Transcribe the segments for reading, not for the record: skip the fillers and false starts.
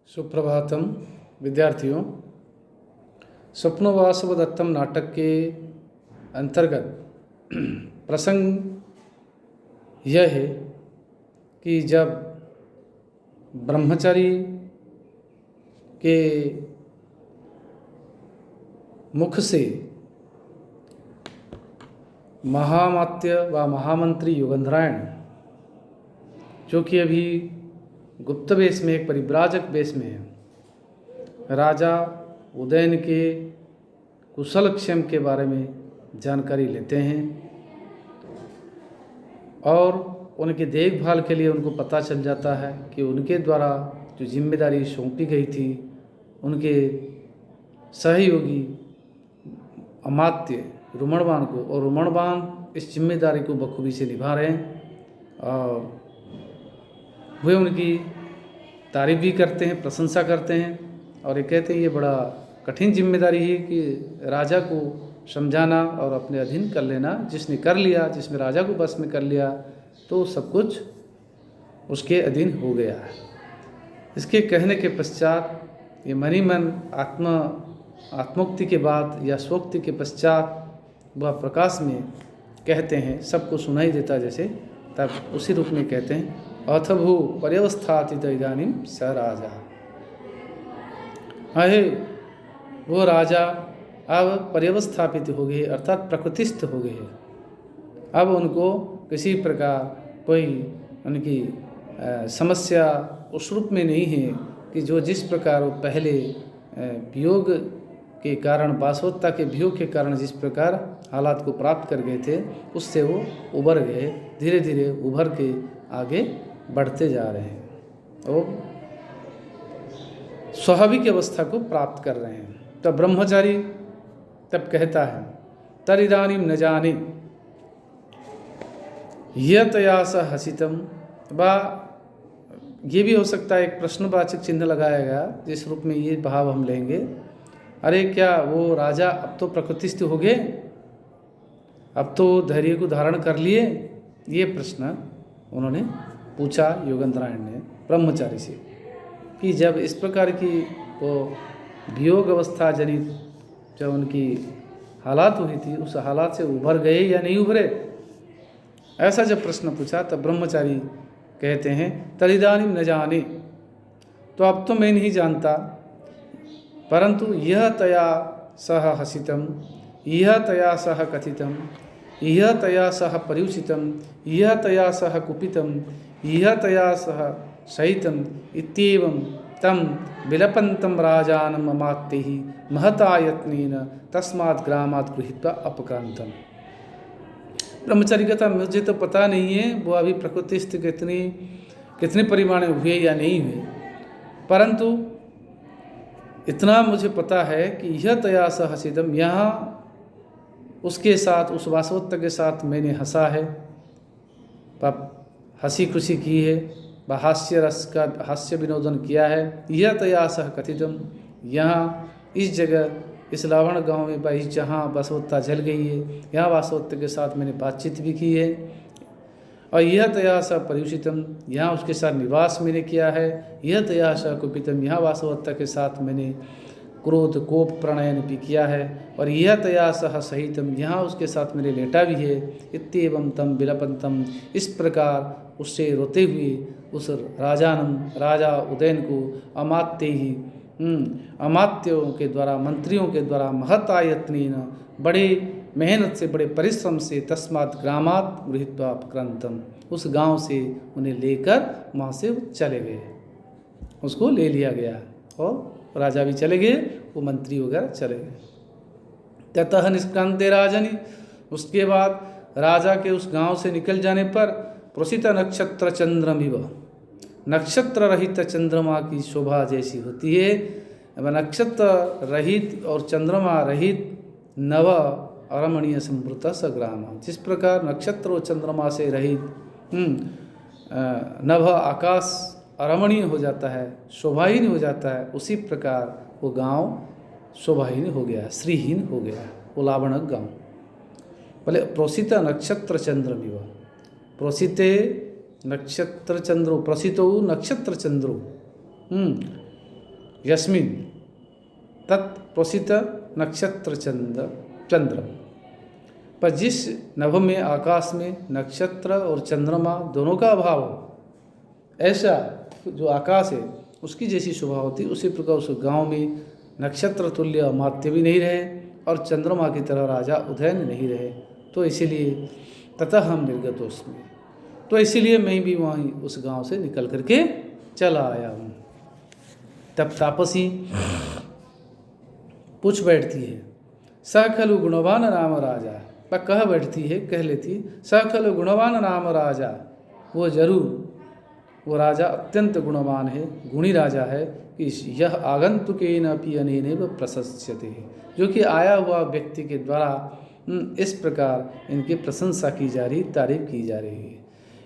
सुप्रभातम विद्यार्थियों। स्वप्नवासव दत्तम नाटक के अंतर्गत प्रसंग यह है कि जब ब्रह्मचारी के मुख से महामात्य व महामंत्री युगंधरायण, जो कि अभी गुप्त वेश में एक परिव्राजक वेश में है, राजा उदयन के कुशल क्षेम के बारे में जानकारी लेते हैं और उनकी देखभाल के लिए उनको पता चल जाता है कि उनके द्वारा जो जिम्मेदारी सौंपी गई थी, उनके सहयोगी अमात्य रुमणवान को, और रुमणवान इस जिम्मेदारी को बखूबी से निभा रहे हैं और वे उनकी तारीफ भी करते हैं, प्रशंसा करते हैं और ये कहते हैं ये बड़ा कठिन जिम्मेदारी है कि राजा को समझाना और अपने अधीन कर लेना। जिसने कर लिया, जिसमें राजा को बस में कर लिया तो सब कुछ उसके अधीन हो गया है। इसके कहने के पश्चात ये मनी मन आत्मोक्ति के बाद या स्वोक्ति के पश्चात वह प्रकाश में कहते हैं, सबको सुनाई देता जैसे, तब उसी रूप में कहते हैं अथ भू पर्यवस्थातित इदानीं स राजा। अहे वो राजा अब पर्यवस्थापित हो गए, अर्थात प्रकृतिस्थ हो गए। अब उनको किसी प्रकार कोई उनकी समस्या उस रूप में नहीं है कि जो जिस प्रकार वो पहले वियोग के कारण, वासवत्ता के वियोग के कारण जिस प्रकार हालात को प्राप्त कर गए थे, उससे वो उभर गए, धीरे धीरे उभर के आगे बढ़ते जा रहे हैं और स्वाभाविक अवस्था को प्राप्त कर रहे हैं। तब ब्रह्मचारी तब कहता है तरिदानीं न जाने यतयास हसितम। बा ये भी हो सकता है एक प्रश्नवाचक चिन्ह लगाया गया, जिस रूप में ये भाव हम लेंगे, अरे क्या वो राजा अब तो प्रकृतिस्थ हो गए, अब तो धैर्य को धारण कर लिए? ये प्रश्न उन्होंने पूछा युगंधरायण ने ब्रह्मचारी से कि जब इस प्रकार की वो वियोग अवस्था जनित जब उनकी हालात हुई थी, उस हालात से उभर गए या नहीं उभरे, ऐसा जब प्रश्न पूछा तब ब्रह्मचारी कहते हैं तरिदानीं न जाने, तो अब तो मैं नहीं जानता, परंतु यह तया सह हसितम, यह तया सह कथितम, यह तया सह पर्युषितम, यह तया सह कुपितम, यह तया सह सहितम इत्येवं तम विलपन्तं राजानम् अमात्यैः महता यत्नेन तस्मात् ग्रामात् गृहीत्वा अपक्रांतम्। ब्रह्मचारी कहता मुझे तो पता नहीं है वो अभी प्रकृतिस्थ कितने परिमाण में हुए या नहीं हुए, परंतु इतना मुझे पता है कि यह तया सह हसितम, यहाँ उसके साथ, उस वासवत्ता के साथ मैंने हंसा है, हंसी खुशी की है, हास्य रस का हास्य विनोदन किया है। यह तया सह कथितम, यहाँ इस जगह इस लावण गांव में भाई जहाँ वासवत्ता जल गई है, यहाँ वासवत्ता के साथ मैंने बातचीत भी की है। और यह तया सह पर्युषितम, यहाँ उसके साथ निवास मैंने किया है। यह तया सह कुपितम, यहाँ वासवत्ता के साथ मैंने क्रोध कोप प्रणयन भी किया है। और यह तया सह सहितम, यहाँ उसके साथ मेरे लेटा भी है। इत्येवं तम विलपन्तम, इस प्रकार उससे रोते हुए उस राजा उदयन को अमात्य ही अमात्यों के द्वारा, मंत्रियों के द्वारा महता यत्नेन, बड़े मेहनत से, बड़े परिश्रम से, तस्मात् ग्रामात् गृहीत्वा अपक्रांतम, उस गांव से उन्हें लेकर वहाँ से चले गए, उसको ले लिया गया और राजा भी चले गए, वो मंत्री वगैरह चले गए। ततः निष्क्रांते राजनी, उसके बाद राजा के उस गांव से निकल जाने पर प्रसित नक्षत्र चंद्रमिव, नक्षत्र रहित चंद्रमा की शोभा जैसी होती है, नक्षत्र रहित और चंद्रमा रहित नव अरमणीय संवृत सग्राम, जिस प्रकार नक्षत्र और चंद्रमा से रहित नभ आकाश अरमणीय हो जाता है, शोभाहीन हो जाता है, उसी प्रकार वो गांव शोभाहीन हो गया, श्रीहीन हो गया, वो लावणक गांव। बोले प्रोसित नक्षत्र चंद्रमिव, प्रोसिते नक्षत्र चंद्रो, प्रसितो नक्षत्र चंद्रो, यस्मिन तत्प्रसित नक्षत्र चंद्र, पर जिस नभ में आकाश में नक्षत्र और चंद्रमा दोनों का अभाव हो, ऐसा जो आकाश है उसकी जैसी शोभा होती, उसी प्रकार उस गांव में नक्षत्र तुल्य अमात्य भी नहीं रहे और चंद्रमा की तरह राजा उदयन नहीं रहे। तो इसीलिए ततः हम निर्गतोस्मि, तो इसीलिए मैं भी वहीं उस गांव से निकल करके चला आया हूँ। तब तापसी पूछ बैठती है, स खलु गुणवान नाम राजा, पर कह बैठती है, कह लेती, स खलु गुणवान नाम राजा, वो जरूर वो राजा अत्यंत गुणवान है, गुणी राजा है कि यह आगंतुकेन अपि अनेनैव प्रशस्यते, जो कि आया हुआ व्यक्ति के द्वारा इस प्रकार इनकी प्रशंसा की जा रही, तारीफ की जा रही है।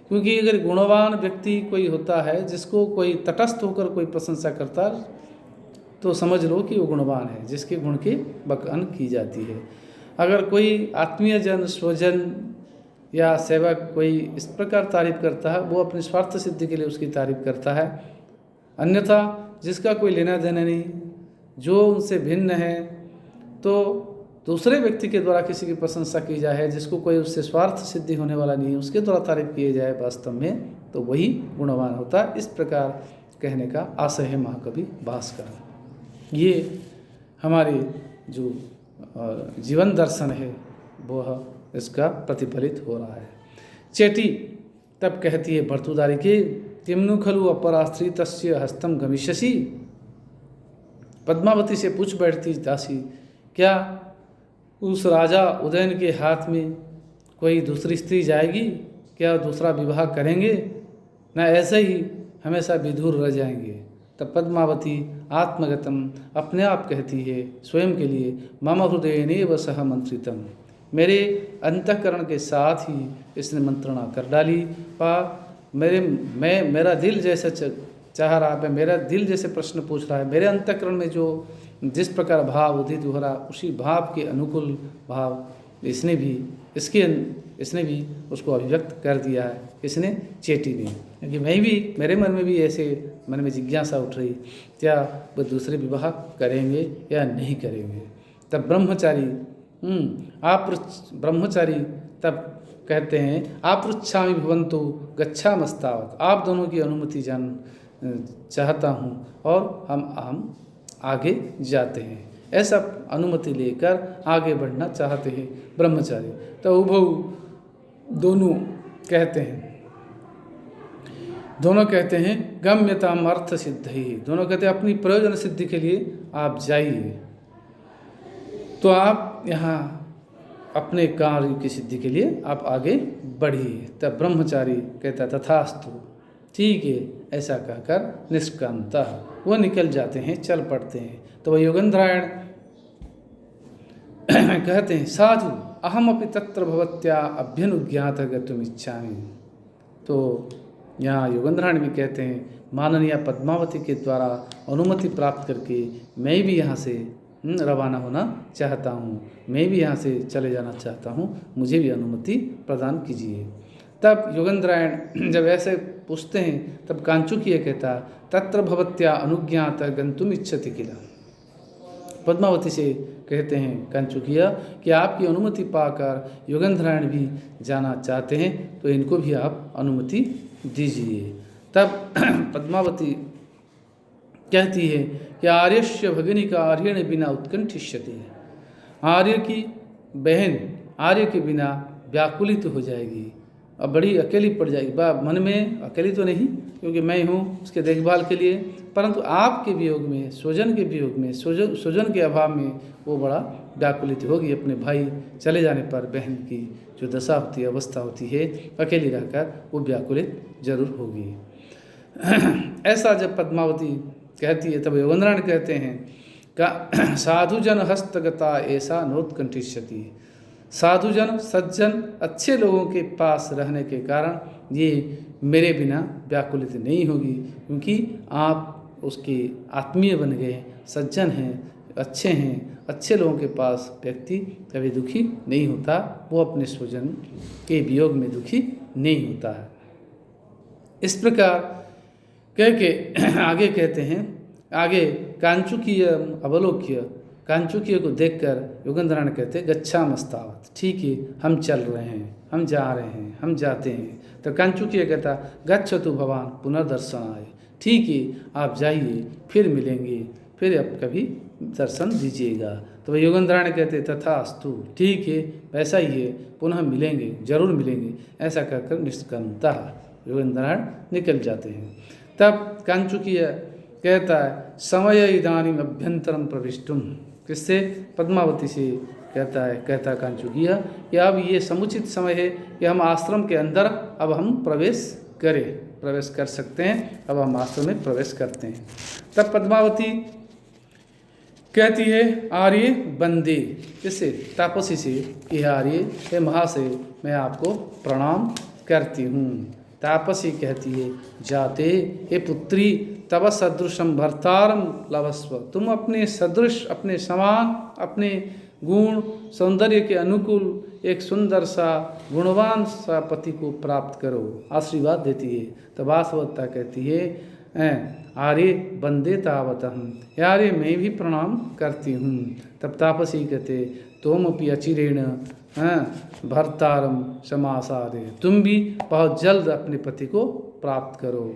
क्योंकि अगर गुणवान व्यक्ति कोई होता है जिसको कोई तटस्थ होकर कोई प्रशंसा करता, तो समझ लो कि वो गुणवान है, जिसके गुण की बखान की जाती है। अगर कोई आत्मीय जन, स्वजन या सेवक कोई इस प्रकार तारीफ करता है, वो अपने स्वार्थ सिद्धि के लिए उसकी तारीफ करता है। अन्यथा जिसका कोई लेना देना नहीं, जो उनसे भिन्न है, तो दूसरे व्यक्ति के द्वारा किसी की प्रशंसा की जाए, जिसको कोई उससे स्वार्थ सिद्धि होने वाला नहीं है, उसके द्वारा तारीफ किए जाए वास्तव में, तो वही गुणवान होता है। इस प्रकार कहने का आशय है महाकवि भास्कर। ये हमारे जो जीवन दर्शन है वह इसका प्रतिफलित हो रहा है। चेटी तब कहती है भर्तृदारी के, किम्नु खलु अपरास्त्री तस्य हस्तम गमिष्यसि, पद्मावती से पूछ बैठती दासी, क्या उस राजा उदयन के हाथ में कोई दूसरी स्त्री जाएगी? क्या दूसरा विवाह करेंगे? न ऐसे ही हमेशा विधुर रह जाएंगे। तब पद्मावती आत्मगतम अपने आप कहती है स्वयं के लिए, मम हृदयेनैव सह मंत्रितम, मेरे अंतःकरण के साथ ही इसने मंत्रणा कर डाली। मेरा दिल जैसा चाह रहा है, मेरा दिल जैसे प्रश्न पूछ रहा है, मेरे अंतःकरण में जो जिस प्रकार भाव उदित हो रहा, उसी भाव के अनुकूल भाव इसने भी उसको अभिव्यक्त कर दिया है। इसने, चेटी ने। क्योंकि मेरे मन में भी ऐसे मन में जिज्ञासा उठ रही, क्या वो दूसरे विवाह करेंगे या नहीं करेंगे। तब ब्रह्मचारी तब कहते हैं, आपृच्छामि भवन्तु गच्छामस्तावत्, आप दोनों की अनुमति चाहता हूँ और हम आगे जाते हैं। ऐसा अनुमति लेकर आगे बढ़ना चाहते हैं ब्रह्मचारी। तो उभौ दोनों कहते हैं गम्यताम अर्थ सिद्ध ही, दोनों कहते हैं अपनी प्रयोजन सिद्धि के लिए आप जाइए, तो आप यहाँ अपने कार्य की सिद्धि के लिए आप आगे बढ़िए। तब ब्रह्मचारी कहता तथास्तु, ठीक है, ऐसा कहकर निष्कांतः वो निकल जाते हैं, चल पड़ते हैं। तो वह योगेंद्रायण कहते हैं, साधु अहमपि तत्र भवत्या अभ्यनुज्ञात गतुम इच्छामि। तो यहाँ योगेंद्रायण भी कहते हैं, माननीय पद्मावती के द्वारा अनुमति प्राप्त करके मैं भी यहाँ से रवाना होना चाहता हूँ, मैं भी यहाँ से चले जाना चाहता हूँ, मुझे भी अनुमति प्रदान कीजिए। तब योगेंद्रायण जब ऐसे पूछते हैं, तब कांचुकीय कहता, तत्र भवत्या अनुज्ञात गंतुम इच्छति किल। पद्मावती से कहते हैं कांचुकीय कि आपकी अनुमति पाकर योगेंद्रायण भी जाना चाहते हैं, तो इनको भी आप अनुमति दीजिए। तब पद्मावती कहती है कि आर्यस्य भगिनी का आर्यण बिना उत्कंठिष्यति, आर्य की बहन आर्य के बिना व्याकुलित हो जाएगी, अब बड़ी अकेली पड़ जाएगी। मन में अकेली तो नहीं, क्योंकि मैं हूँ उसके देखभाल के लिए, परंतु आपके वियोग में, स्वजन के वियोग में, स्वजन के अभाव में वो बड़ा व्याकुलित होगी। अपने भाई चले जाने पर बहन की जो दशा होती है, अवस्था होती है, अकेली रहकर वो व्याकुलित जरूर होगी। ऐसा जब पद्मावती कहती है, तब योगेंद्रायण कहते हैं का साधुजन हस्तगता ऐसा नोत्कंठिष्यति, साधुजन सज्जन अच्छे लोगों के पास रहने के कारण ये मेरे बिना व्याकुलित नहीं होगी, क्योंकि आप उसके आत्मीय बन गए, सज्जन हैं, अच्छे लोगों के पास व्यक्ति कभी दुखी नहीं होता, वो अपने स्वजन के वियोग में दुखी नहीं होता है। इस प्रकार कह के आगे कहते हैं, आगे कांचुकीय अवलोक्य, कांचुकीय को देखकर योगेंद्रायण कहते गच्छामस्तावत्, ठीक है हम चल रहे हैं, हम जा रहे हैं, हम जाते हैं। तो कांचुकीय कहता गच्छतु भवान पुनर्दर्शनाय, ठीक है आप जाइए फिर मिलेंगे, फिर अब कभी दर्शन दीजिएगा। तो वह योगेंद्रायण कहते तथास्तु, ठीक है वैसा ही है, पुनः मिलेंगे, जरूर मिलेंगे। ऐसा कहकर निष्कंतः योगेंद्रायण निकल जाते हैं। तब कांचुकीय कहता है समय इदानीम अभ्यंतरम प्रविष्टुम, किससे? पद्मावती से कहता कांचुकीय कि अब ये समुचित समय है कि हम आश्रम के अंदर अब हम प्रवेश कर सकते हैं, अब हम आश्रम में प्रवेश करते हैं। तब पद्मावती कहती है आर्य बंदे, किससे? तापसी से, कि आर्य हे महाशय मैं आपको प्रणाम करती हूँ। तापसी कहती है जाते हे पुत्री तब सदृशम भर्तारम लभस्व, तुम अपने सदृश, अपने समान, अपने गुण सौंदर्य के अनुकूल एक सुंदर सा गुणवान सा पति को प्राप्त करो, आशीर्वाद देती है। तब वासवदत्ता कहती है आर्य बंदे तावतम, यारे मैं भी प्रणाम करती हूँ। तब तापसी कहते तुम अपि अचिरेण भर्तारम समासारे, तुम भी बहुत जल्द अपने पति को प्राप्त करो,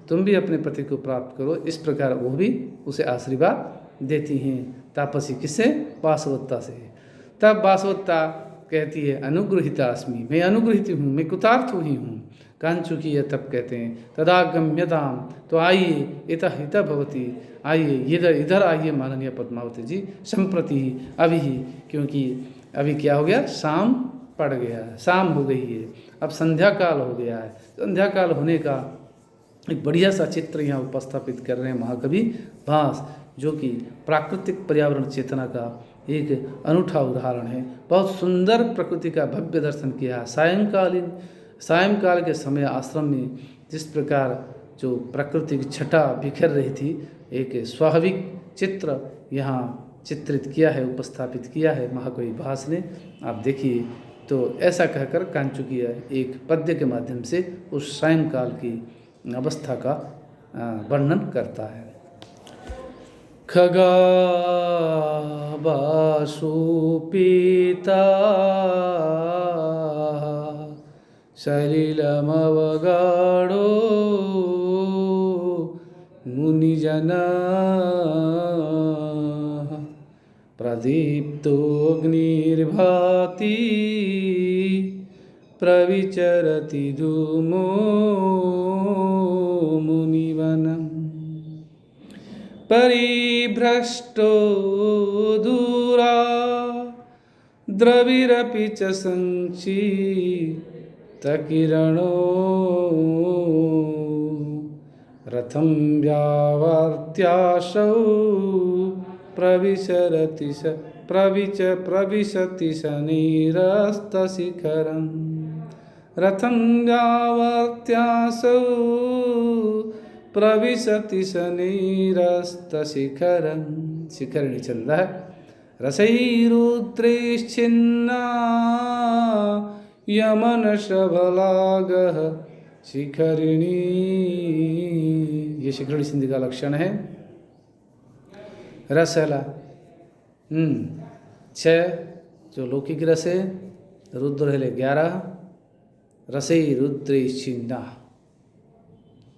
तुम भी अपने पति को प्राप्त करो। इस प्रकार वो भी उसे आशीर्वाद देती हैं। तापसी किससे? वासवदत्ता से। तब वासवदत्ता कहती है अनुग्रहिता अस्मि, मैं अनुग्रहित हूँ, मैं कृतार्थ हुई हूँ। कांचुकीय तब कहते हैं तदागम्यताम, तो आइए इत हित भवती, आइए इधर आइए माननीय पद्मावती जी, संप्रति अभी ही, क्योंकि अभी क्या हो गया, शाम पड़ गया है, शाम हो गई है, अब संध्या काल हो गया है। संध्या काल होने का एक बढ़िया सा चित्र यहाँ उपस्थापित कर रहे हैं महाकवि भास, जो कि प्राकृतिक पर्यावरण चेतना का एक अनूठा उदाहरण है। बहुत सुंदर प्रकृति का भव्य दर्शन किया। सायंकाल के समय आश्रम में जिस प्रकार जो प्रकृति की छटा बिखर रही थी, एक स्वाभाविक चित्र यहाँ चित्रित किया है, उपस्थापित किया है महाकवि भास ने। आप देखिए, तो ऐसा कहकर कांचुकीय एक पद्य के माध्यम से उस सायंकाल की अवस्था का वर्णन करता है। खगा वासु पीता सलिलमवगाढो मुनिजन प्रदीप्तोऽग्निर्भाति प्रविचरति धूमो मुनिवनम् परिभ्रष्टो दूरा द्रविरपि च संक्षिप्तकिरणो रथं व्यावर्त्यासौ प्रविशति शनिरस्तशिखरम् रथं व्यावर्त्यासौ प्रविशति शनिरस्तशिखरम्। शिखरणी चल रहा है। रसैरुद्रैश्चिन्ना यमनशबलागः शिखरिणी, ये शिखरिणी सिंधि का लक्षण है। रस है 6 जो लौकिक रस है, रुद्र है 11, रसैरुद्रैश्चिन्ना,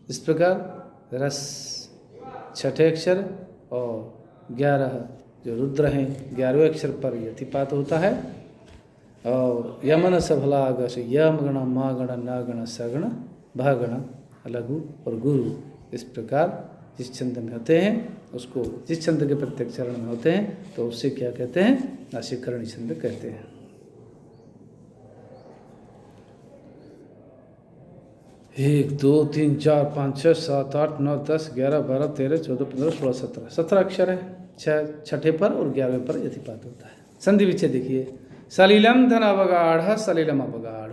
इस प्रकार रस 6 अक्षर और 11 जो रुद्र हैं 11वें अक्षर पर यतिपात होता है। और यमन सफलाग से यम गण मा गण न गण सगण भगण लघु और गुरु, इस प्रकार जिस छंद में होते हैं उसको, जिस छंद के प्रत्येक चरण में होते हैं तो उससे क्या कहते हैं, शिखरणी छंद कहते हैं। 1 2 3 4 5 6 7 8 9 10 11 12 13 14 15 16 17 17 अक्षर है। 6ठे पर और 11वें पर यतिपात होता है। संधि विच्छेद देखिए। सलिलम धन अवगाढ़ सलिलम अवगाढ़,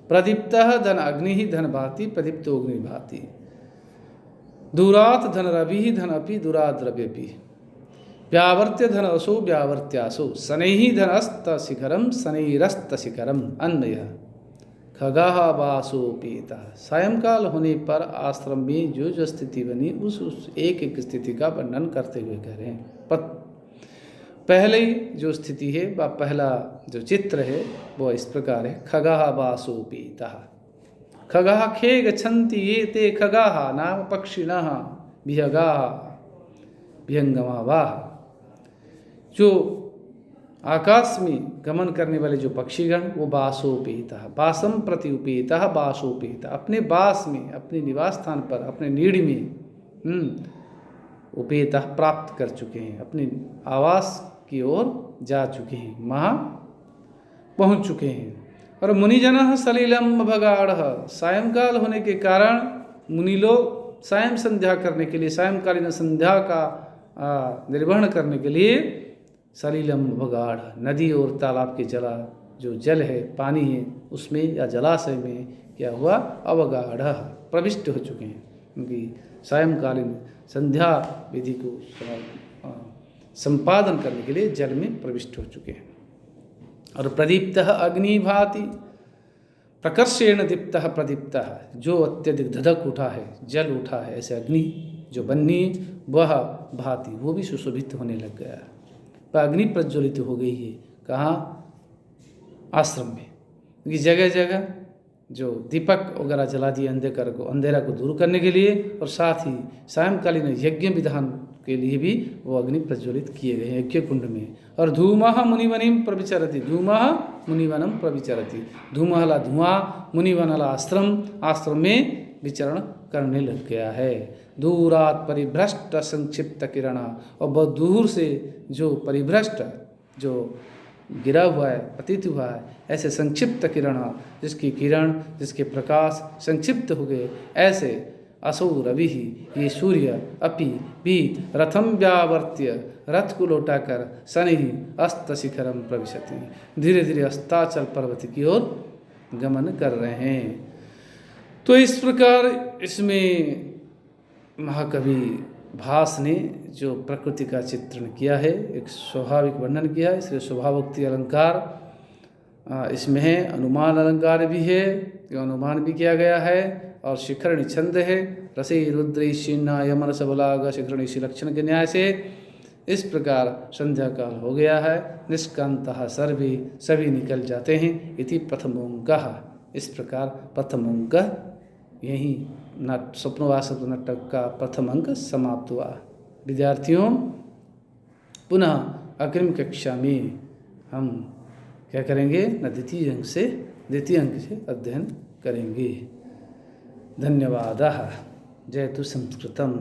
प्रदीप्त धन अग्नि धन भाति प्रदीप्तो अग्नि भाति, दूरात धन रवि धन अपि दूरात रव्यपि, व्यावर्त्य धन असो व्यावर्त्यासो, शनैः धन अस्त शिखरम शनैरस्त शिखरम अन्वय। खगाह वासोपेता। सायंकाल होने पर आश्रम में जो स्थिति बनी उस एक एक स्थिति का वर्णन करते हुए कह रहे हैं। पहले जो स्थिति है वह पहला जो चित्र है वो इस प्रकार है। खगाह वासोपेता। खगाह खे गच्छन्ति ये ते खगाह नाम पक्षिणः विहगाः विहंगमावाः। जो आकाश में गमन करने वाले जो पक्षीगण वो बासोपेता, बासम प्रति उपेता बासोपेता, अपने बास में, अपने निवास स्थान पर, अपने नीड़ में उपेता प्राप्त कर चुके हैं, अपने आवास की ओर जा चुके हैं, वहाँ पहुँच चुके हैं। और मुनिजन सलिलम भगाढ़। सायंकाल होने के कारण मुनि लोग सायं संध्या करने के लिए, सायंकालीन संध्या का निर्वहन करने के लिए सलिलम भगाढ़, नदी और तालाब के जो जल है, पानी है, उसमें या जलाशय में क्या हुआ, अवगाढ़ प्रविष्ट हो चुके हैं, क्योंकि सायंकालीन संध्या विधि को संपादन करने के लिए जल में प्रविष्ट हो चुके हैं। और प्रदीप्त अग्नि भाति, प्रकर्षेण दीप्त प्रदीप्त, जो अत्यधिक धधक उठा है, जल उठा है, ऐसे अग्नि जो बन्नी वह भाति, वो भी सुशोभित होने लग गया। अग्नि प्रज्वलित हो गई है। कहाँ? आश्रम में, क्योंकि जगह जगह जो दीपक वगैरह जला दिए अंधेरा को दूर करने के लिए, और साथ ही सायंकालीन यज्ञ विधान के लिए भी वो अग्नि प्रज्वलित किए गए हैं यज्ञ कुंड में। और धूमः मुनिवनिम प्रविचरति, धूमः मुनिवनम प्रविचरति, धूमहला धुआं, मुनिवनला आश्रम, आश्रम में विचरण करने लग गया है। दूरात परिभ्रष्ट संक्षिप्त किरण, और बहुत दूर से जो परिभ्रष्ट, जो गिरा हुआ है, पतित हुआ है, ऐसे संक्षिप्त किरण, जिसकी किरण, जिसके प्रकाश संक्षिप्त हो गए, ऐसे असौ रवि, ये सूर्य, अपि भी रथम व्यावर्त्य, रथ को लौटाकर शनि अस्त शिखरम प्रविशति, धीरे धीरे अस्ताचल पर्वत की ओर गमन कर रहे हैं। तो इस प्रकार इसमें महाकवि भास ने जो प्रकृति का चित्रण किया है, एक स्वाभाविक वर्णन किया है, इसलिए स्वभावोक्ति अलंकार इसमें है, अनुमान अलंकार भी है, अनुमान भी किया गया है, और शिखरणी छंद है, रसे रुद्र शीना यमन सबलाग शिखरणी लक्षण के न्याय से इस प्रकार संध्या काल हो गया है। निष्कांतः सर्वे, सभी निकल जाते हैं, इति प्रथमोंकः, इस प्रकार प्रथम अंक यही स्वप्नवासव नाटक का प्रथम अंक समाप्त हुआ। विद्यार्थियों, पुनः अग्रिम कक्षा में हम क्या करेंगे, द्वितीय अंक से अध्ययन करेंगे। धन्यवादः। जयतु संस्कृतम्।